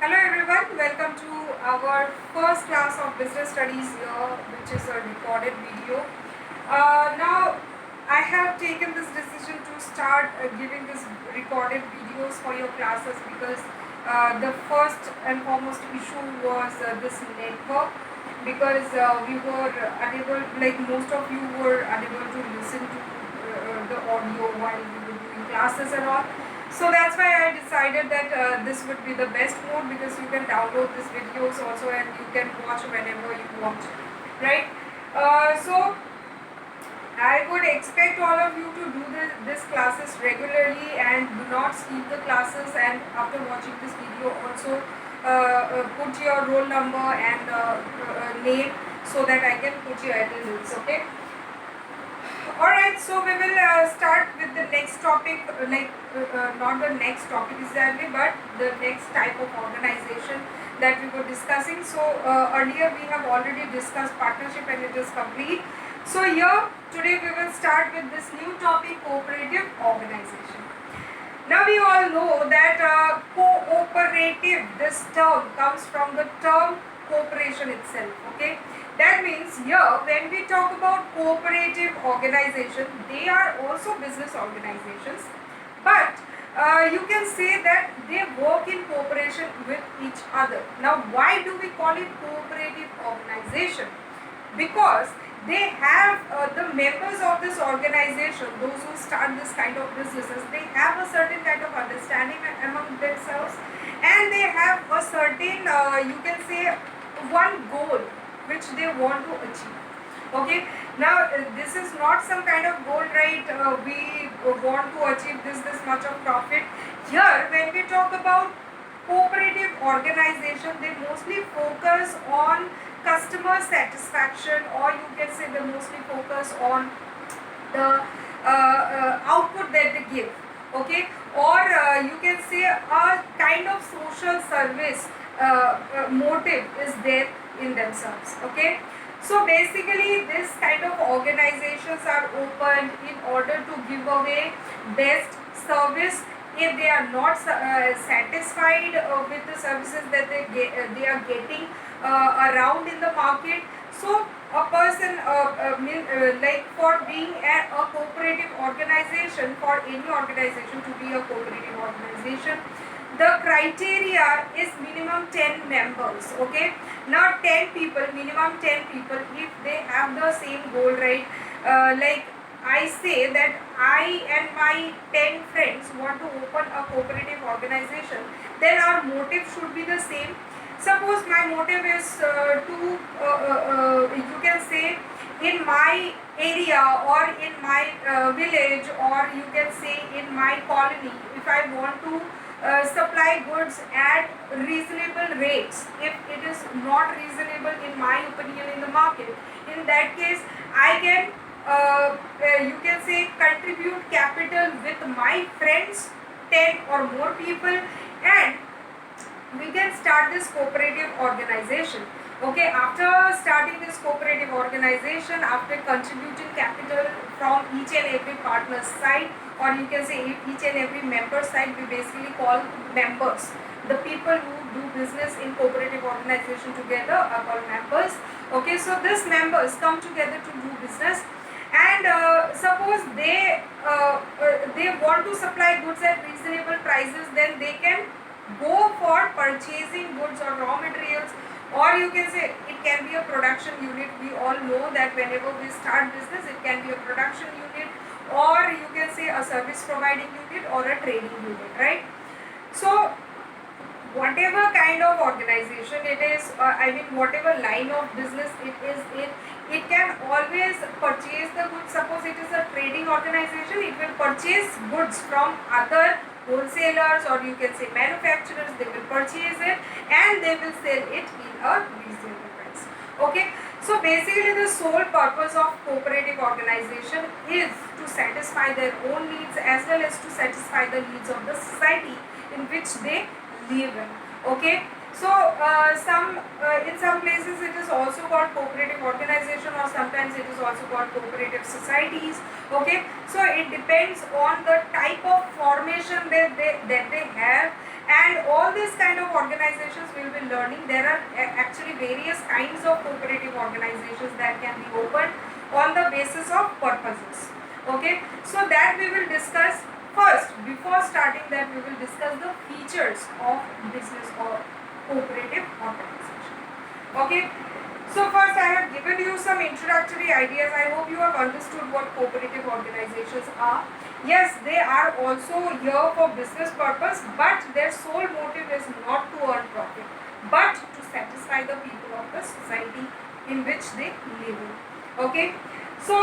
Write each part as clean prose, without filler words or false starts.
Hello everyone, welcome to our first class of business studies here, which is a recorded video. Now, I have taken this decision to start giving this recorded videos for your classes because the first and foremost issue was this network, because we were unable, like most of you were unable to listen to the audio while we were doing classes and all. So that's why I decided that this would be the best mode, because you can download these videos also and you can watch whenever you want, right? So I would expect all of you to do this classes regularly and do not skip the classes, and after watching this video also put your roll number and name so that I can put your attendance, okay? Alright, so we will start with the next topic, not the next topic exactly, but the next type of organization that we were discussing. So earlier we have already discussed partnership and it is complete. So here today we will start with this new topic, cooperative organization. Now we all know that cooperative, this term comes from the term cooperation itself, okay? That means here when we talk about cooperative organization, they are also business organizations, but you can say that they work in cooperation with each other. Now why do we call it cooperative organization? Because they have the members of this organization, those who start this kind of businesses, they have a certain kind of understanding among themselves, and they have a certain you can say one goal which they want to achieve. Okay, now this is not some kind of goal, right? We want to achieve this much of profit. Here when we talk about cooperative organization, they mostly focus on customer satisfaction, or you can say they mostly focus on the output that they give, okay? Or you can say a kind of social service motive is there in themselves, okay? So basically this kind of organizations are opened in order to give away best service if they are not satisfied with the services that they are getting around in the market. So a person like for being a cooperative organization, for any organization to be a cooperative organization, the criteria is minimum 10 members, okay? Not 10 people, minimum 10 people, if they have the same goal, right? Like I say that I and my 10 friends want to open a cooperative organization, then our motive should be the same. Suppose my motive is you can say in my area or in my village, or you can say in my colony, if I want to supply goods at reasonable rates, if it is not reasonable in my opinion in the market, in that case I can you can say contribute capital with my friends, 10 or more people, and we can start this cooperative organization. Okay, after starting this cooperative organization, after contributing capital from each and every partner's side, or you can say each and every member side, we basically call members. The people who do business in cooperative organization together are called members. Okay, so these members come together to do business, and suppose they want to supply goods at reasonable prices, then they can go for purchasing goods or raw materials, or you can say it can be a production unit. We all know that whenever we start business, it can be a production unit, or you can say a service providing unit or a trading unit, right? So whatever kind of organization it is, whatever line of business it is in, it can always purchase the goods. Suppose it is a trading organization, it will purchase goods from other wholesalers, or you can say manufacturers. They will purchase it and they will sell it in a reasonable price, okay? So basically the sole purpose of cooperative organization is to satisfy their own needs as well as to satisfy the needs of the society in which they live in, okay? So in some places it is also called cooperative organization, or sometimes it is also called cooperative societies, okay? So it depends on the type of formation that they have, And all these kind of organizations we will be learning. There are actually various kinds of cooperative organizations that can be opened on the basis of purposes. Okay, so that we will discuss first. Before starting that, we will discuss the features of business or cooperative organization. Okay, so first I have given you some introductory ideas. I hope you have understood what cooperative organizations are. Yes, they are also here for business purpose, but their sole motive is not to earn profit, but to satisfy the people of the society in which they live in. Okay, so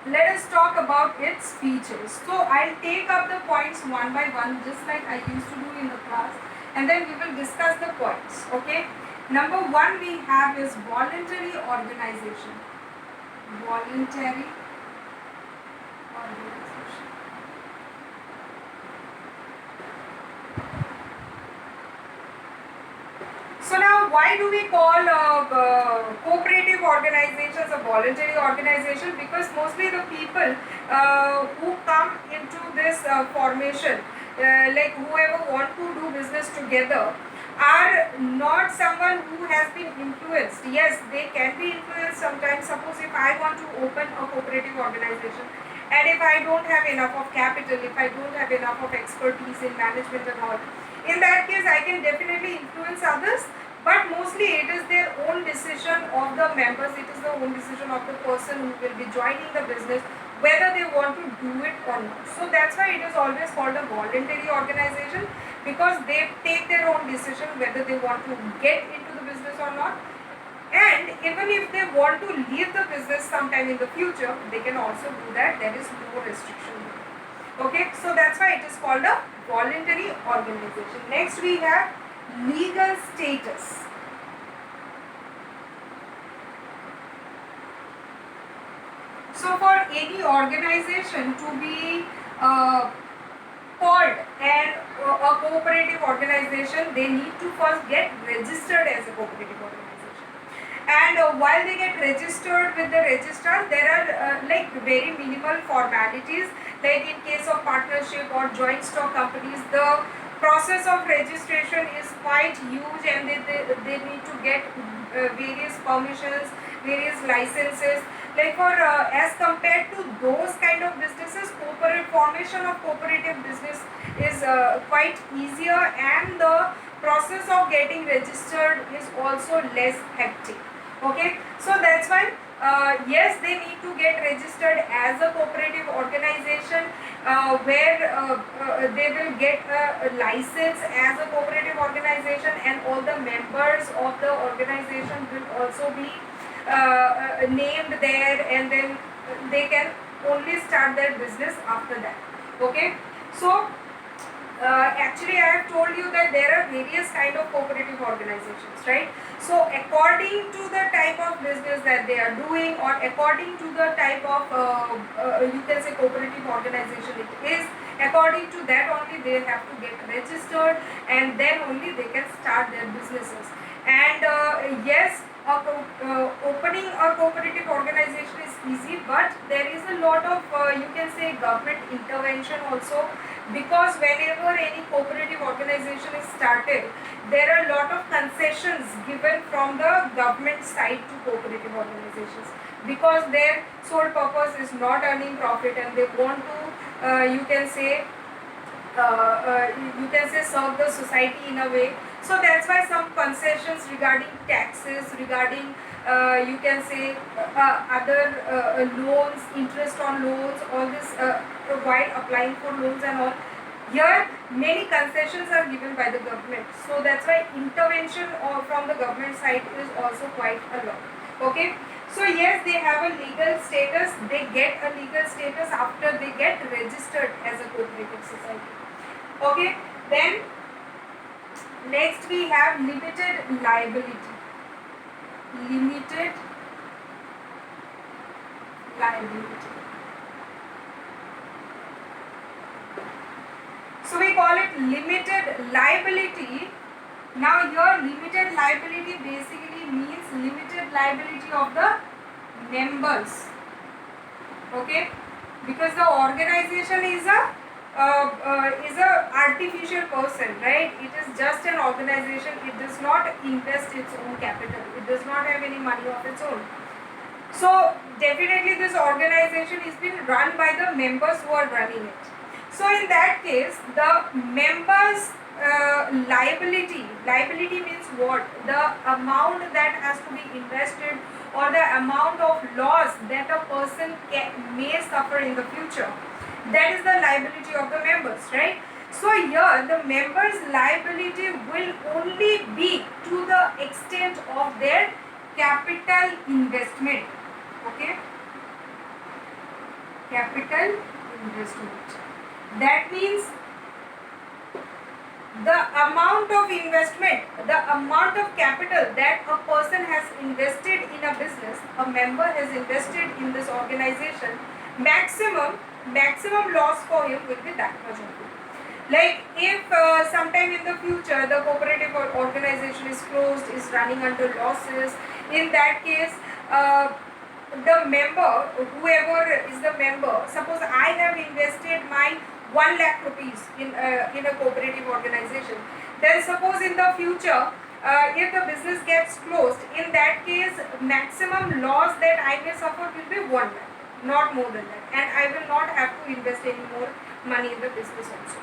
let us talk about its features. So I'll take up the points one by one, just like I used to do in the class, and then we will discuss the points. Okay, number one we have is voluntary organization. Voluntary organization. So now, why do we call cooperative organizations a voluntary organization? Because mostly the people who come into this formation, like whoever want to do business together, are not someone who has been influenced. Yes, they can be influenced sometimes. Suppose if I want to open a cooperative organization, and if I don't have enough of capital, if I don't have enough of expertise in management and all, in that case I can definitely influence others, but mostly it is their own decision of the members, it is the own decision of the person who will be joining the business, whether they want to do it or not. So that's why it is always called a voluntary organization, because they take their own decision whether they want to get into the business or not. And even if they want to leave the business sometime in the future, they can also do that. There is no restriction. Okay, so that's why it is called a voluntary organization. Next we have legal status. So for any organization to be called a cooperative organization, they need to first get registered as a cooperative organization. And while they get registered with the registrar, there are like very minimal formalities. Like in case of partnership or joint stock companies, the process of registration is quite huge, and they need to get various permissions, various licenses. Like for as compared to those kind of businesses, formation of cooperative business is quite easier, and the process of getting registered is also less hectic. Okay, so that's why yes, they need to get registered as a cooperative organization, where they will get a license as a cooperative organization, and all the members of the organization will also be named there, and then they can only start their business after that. Okay, so actually I have told you that there are various kind of cooperative organizations, right? So according to the type of business that they are doing, or according to the type of you can say cooperative organization it is, according to that only they have to get registered, and then only they can start their businesses. And yes, opening a cooperative organization is easy, but there is a lot of you can say government intervention also, because whenever any cooperative organization is started, there are a lot of concessions given from the government side to cooperative organizations, because their sole purpose is not earning profit, and they want to you can say serve the society in a way. So that's why some concessions regarding taxes, regarding you can say other loans, interest on loans, all this while applying for loans and all. Here many concessions are given by the government. So that's why intervention from the government side is also quite a lot. Okay. So yes, they have a legal status. They get a legal status after they get registered as a cooperative society. Okay. Then next we have limited liability. Limited liability. So we call it limited liability. Now here limited liability basically means limited liability of the members. Okay, because the organization is a is a artificial person, right? It is just an organization. It does not invest its own capital. It does not have any money of its own. So definitely this organization is being run by the members who are running it. So in that case, the members liability means what? The amount that has to be invested or the amount of loss that a person may suffer in the future. That is the liability of the members, right? So here the members liability will only be to the extent of their capital investment. Okay, capital investment. That means the amount of investment, the amount of capital that a person has invested in a business, a member has invested in this organization, maximum loss for him will be that much only. Like if sometime in the future the cooperative organization is closed, is running under losses, in that case the member, whoever is the member, suppose I have invested my 1 lakh rupees in a cooperative organization, then suppose in the future if the business gets closed, in that case maximum loss that I may suffer will be 1 lakh, not more than that, and I will not have to invest any more money in the business also.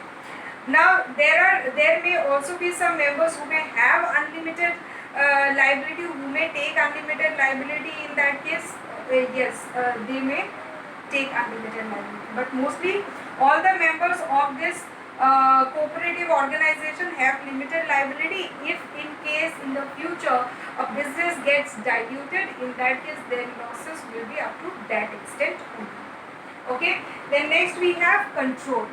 Now there may also be some members who may have unlimited liability, who may take unlimited liability. In that case, yes, they may take unlimited liability. But mostly all the members of this cooperative organization have limited liability. If in case in the future a business gets diluted, in that case their losses will be up to that extent only. Okay. Then next we have control.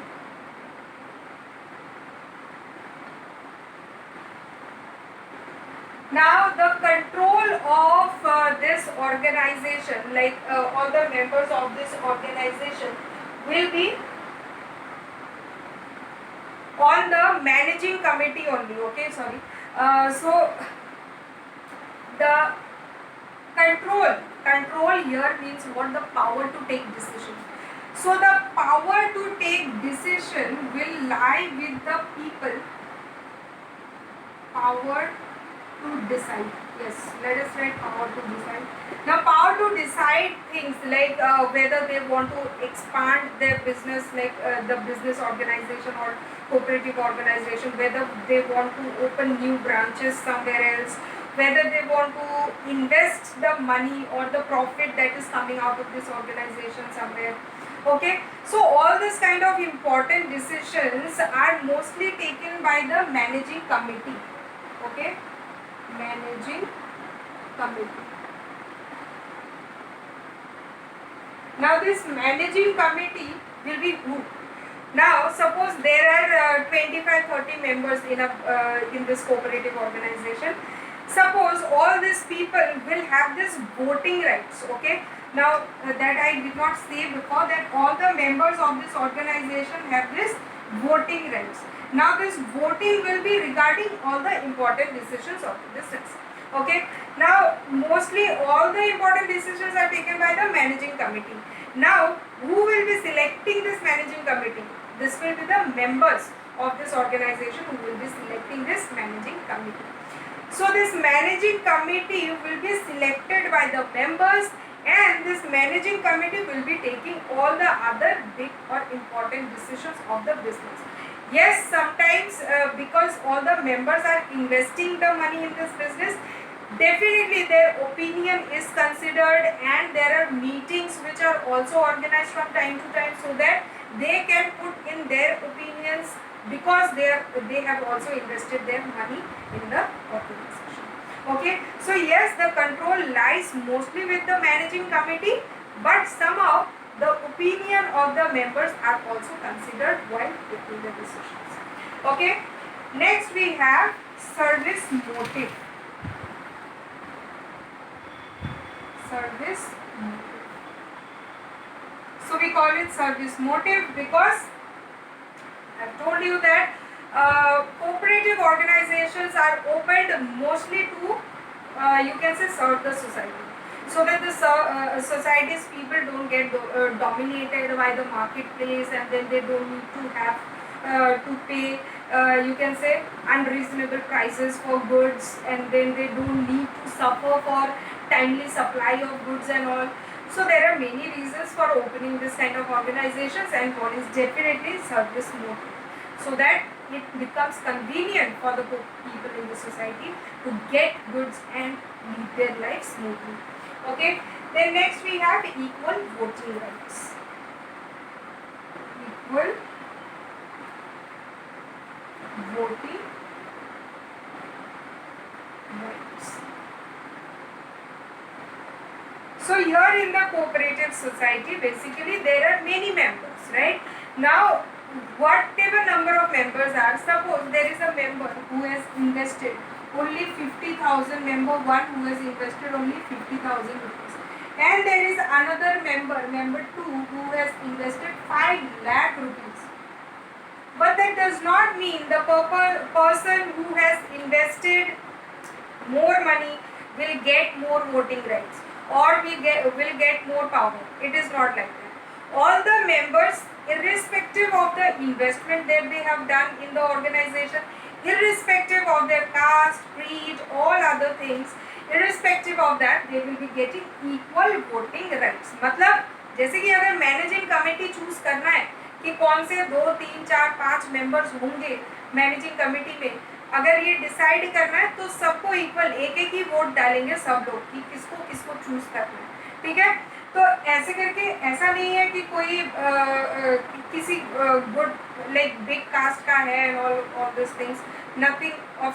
Now the control of this organization, like all the members of this organization will be on the managing committee only. Okay, sorry. So the control here means what? The power to take decision. So the power to take decision will lie with the people. Power to decide. Yes, let us write power to decide. Now power to decide things like whether they want to expand their business, like the business organization or cooperative organization, whether they want to open new branches somewhere else, whether they want to invest the money or the profit that is coming out of this organization somewhere. Okay, so all this kind of important decisions are mostly taken by the managing committee. Okay, managing committee. Now this managing committee will be who? Now suppose there are 25-30 members in this cooperative organization. Suppose all these people will have this voting rights. Okay, now that I did not say before, that all the members of this organization have this voting rights. Now this voting will be regarding all the important decisions of the business. Okay, now mostly all the important decisions are taken by the managing committee. Now who will be selecting this managing committee? This will be the members of this organization who will be selecting this managing committee. So this managing committee will be selected by the members, and this managing committee will be taking all the other big or important decisions of the business. Yes, sometimes because all the members are investing the money in this business, definitely their opinion is considered, and there are meetings which are also organized from time to time so that they can put in their opinions, because they have also invested their money in the organization. Okay, so yes, the control lies mostly with the managing committee, but somehow the opinion of the members are also considered while taking the decisions. Okay, next we have service motive. Service motive. So we call it service motive because I have told you that cooperative organizations are opened mostly to, you can say, serve the society. so that the society's people don't get dominated by the marketplace, and then they don't need to have to pay you can say unreasonable prices for goods, and then they don't need to suffer for timely supply of goods and all. So there are many reasons for opening this kind of organizations, and one is definitely service motive, so that it becomes convenient for the people in the society to get goods and lead their lives smoothly. Okay, then next we have equal voting rights. Equal voting rights. So here in the cooperative society, basically there are many members, right? Now whatever number of members are, suppose there is a member who has invested only 50,000, member 1 who has invested only 50,000 rupees, and there is another member 2 who has invested 5 lakh rupees. But that does not mean the person who has invested more money will get more voting rights or will get more power. It is not like that. All the members, irrespective of the investment that they have done in the organization, irrespective of their caste, creed, all other things, irrespective of that, they will be getting equal voting rights. मतलब जैसे कि अगर managing committee choose करना है कि कौन से 2, 3, 4, 5 members होंगे मैनेजिंग कमेटी में, अगर ये डिसाइड करना है तो सबको इक्वल एक एक ही वोट डालेंगे सब लोग कि किसको किसको चूज करना है, ठीक है। तो ऐसे करके ऐसा नहीं है कि कोई किसी गुड लाइक बिग कास्ट का है and all this things, nothing of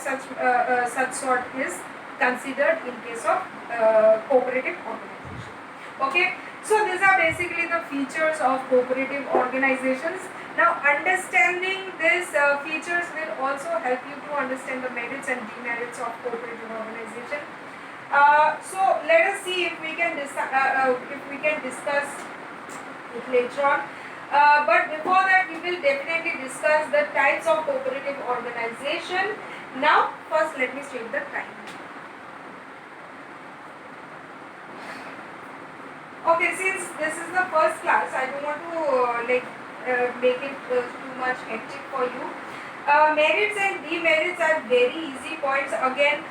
such sort is considered in case of cooperative organization. Okay, so these are basically the features of cooperative organizations. Now understanding these features will also help you to understand the merits and demerits of cooperative organization. So let us see if we can discuss it later on. But before that, we will definitely discuss the types of cooperative organization. Now first let me state the time. Okay, since this is the first class, I don't want to make it too much hectic for you. Merits and demerits are very easy points. Again,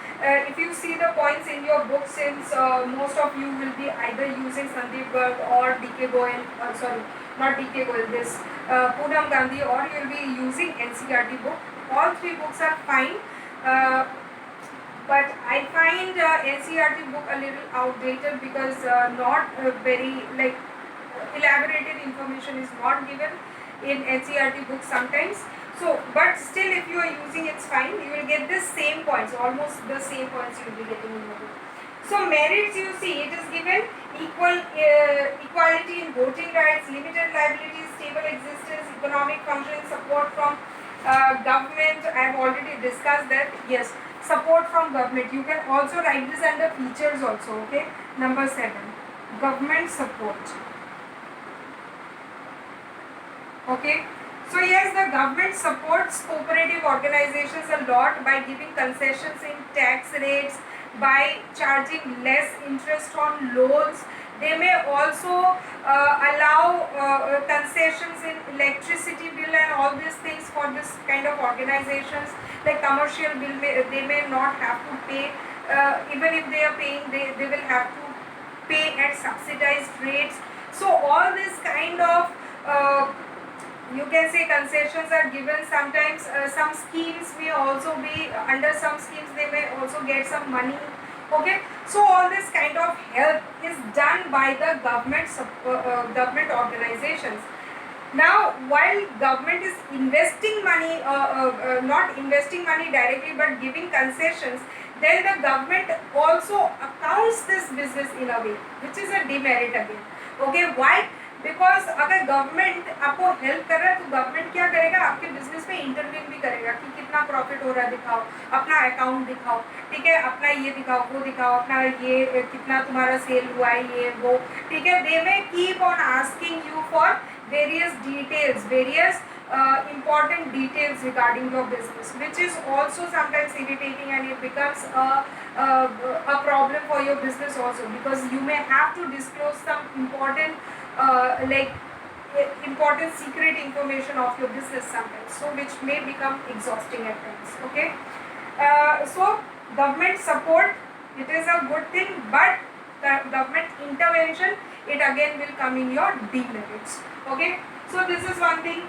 if you see the points in your book, since most of you will be either using Sandeep Garg or D.K. Goyal, sorry, not D.K. Goyal, this Poonam Gandhi, or you will be using NCERT book. All 3 books are fine. But I find NCERT book a little outdated because not very elaborated information is not given in NCERT book sometimes. So, but still, if you are using it's fine. You will get the same points, almost the same points you will be getting in the book. So, merits, you see, it is given equality in voting rights, limited liabilities, stable existence, economic functioning, support from government. I have already discussed that. Yes. Support from government. You can also write this under features also. Okay, number 7, government support. Okay, so yes, the government supports cooperative organizations a lot by giving concessions in tax rates, by charging less interest on loans. They may also allow concessions in electricity bill and all these things for this kind of organizations. Like commercial bill, they may not have to pay. Even if they are paying, they will have to pay at subsidized rates. So all this kind of you can say concessions are given. Sometimes some schemes may also be under some schemes they may also get some money. Okay, so all this kind of help is done by the government organizations. Now, while government is investing money, not investing money directly but giving concessions, then the government also accounts this business in a way, which is a demerit again. Okay, why? Because अगर government आपको help कर रहा है तो government क्या करेगा, आपके business में इंटरव्यू भी करेगा कि कितना प्रॉफिट हो रहा है दिखाओ, अपना अकाउंट दिखाओ, ठीक है, अपना ये दिखाओ वो दिखाओ, अपना ये कितना तुम्हारा सेल हुआ है ये वो, ठीक है. They may keep on asking you for various details, various important details regarding your business, which is also sometimes irritating, and it becomes a problem for your business also, because you may have to disclose some important like important secret information of your business sometimes, so which may become exhausting at times. Okay, so government support, it is a good thing, but the government intervention, it again will come in your demerits. Okay, so this is one thing.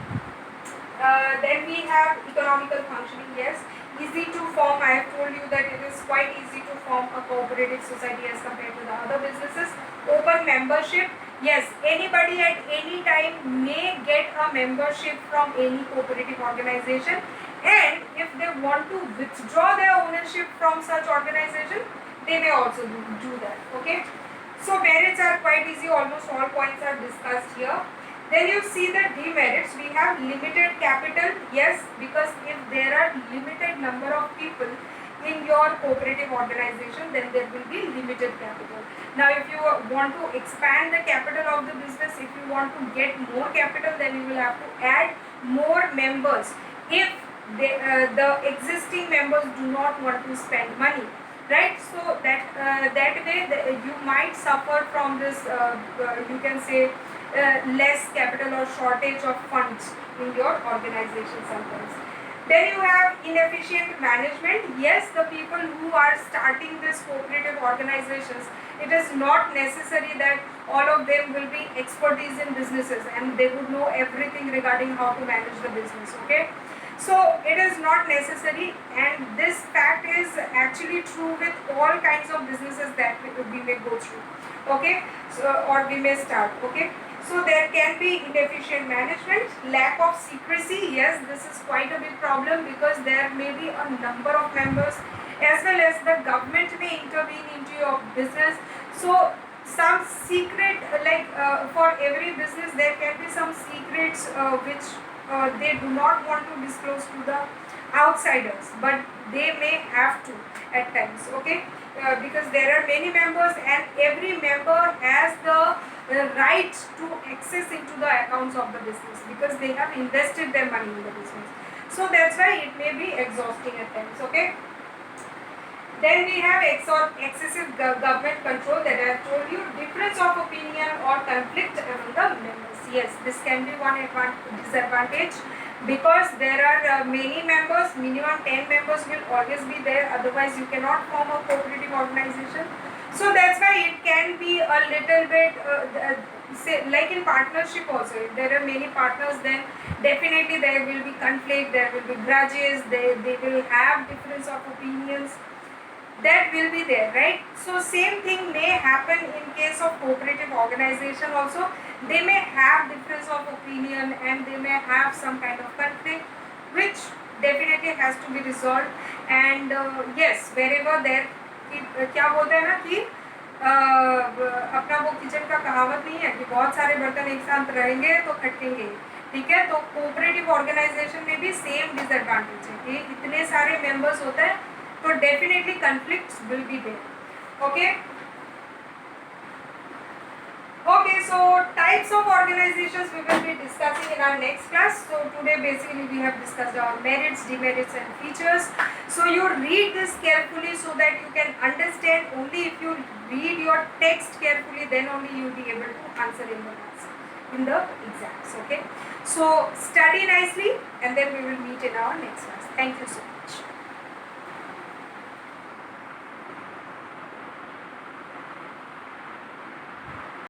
Then we have economical functioning. Yes, easy to form. I have told you that it is quite easy to form a cooperative society as compared to the other businesses. Open membership. Yes, anybody at any time may get a membership from any cooperative organization, and if they want to withdraw their ownership from such organization, they may also do that. Okay, so merits are quite easy. Almost all points are discussed here. Then you see the demerits. We have limited capital. Yes, because if there are limited number of people in your cooperative organization, then there will be limited capital. Now, if you want to expand the capital of the business, if you want to get more capital, then you will have to add more members. If the existing members do not want to spend money, right? So that way you might suffer from this. You can say less capital or shortage of funds in your organization sometimes. Then you have inefficient management. Yes, the people who are starting this cooperative organizations, it is not necessary that all of them will be expertise in businesses and they would know everything regarding how to manage the business. Okay, so it is not necessary, and this fact is actually true with all kinds of businesses that we may go through. Okay, so or we may start. Okay, so there can be inefficient management, lack of secrecy. Yes, this is quite a big problem, because there may be a number of members, as well as the government may intervene into your business. So some secret, for every business there can be some secrets which they do not want to disclose to the outsiders, but they may have to at times. Okay, because there are many members, and every member has the right to access into the accounts of the business, because they have invested their money in the business. So that's why it may be exhausting at times. Okay, then we have excessive government control, that I have told you. Difference of opinion or conflict among the members. Yes, this can be one disadvantage, because there are many members. Minimum 10 members will always be there, otherwise you cannot form a cooperative organization. So that's why it can be a little bit say, like in partnership also, if there are many partners, then definitely there will be conflict, there will be grudges, they will have difference of opinions, that will be there, right? So same thing may happen in case of cooperative organization also. They may have difference of opinion, and they may have some kind of conflict, which definitely has to be resolved. And yes, wherever there, क्या बोलते हैं ना कि अपना वो kitchen का कहावत नहीं है कि बहुत सारे बर्तन एक साथ रहेंगे तो खटकेंगे, ठीक है? तो कोऑपरेटिव ऑर्गेनाइजेशन में भी सेम डिसएडवांटेज है कि इतने सारे मेंबर्स होते हैं, तो definitely conflicts will be there. Okay, so types of organizations we will be discussing in our next class. So today basically we have discussed our merits, demerits and features. So you read this carefully so that you can understand. Only if you read your text carefully, then only you will be able to answer in the exams. Okay, so study nicely, and then we will meet in our next class. Thank you so much.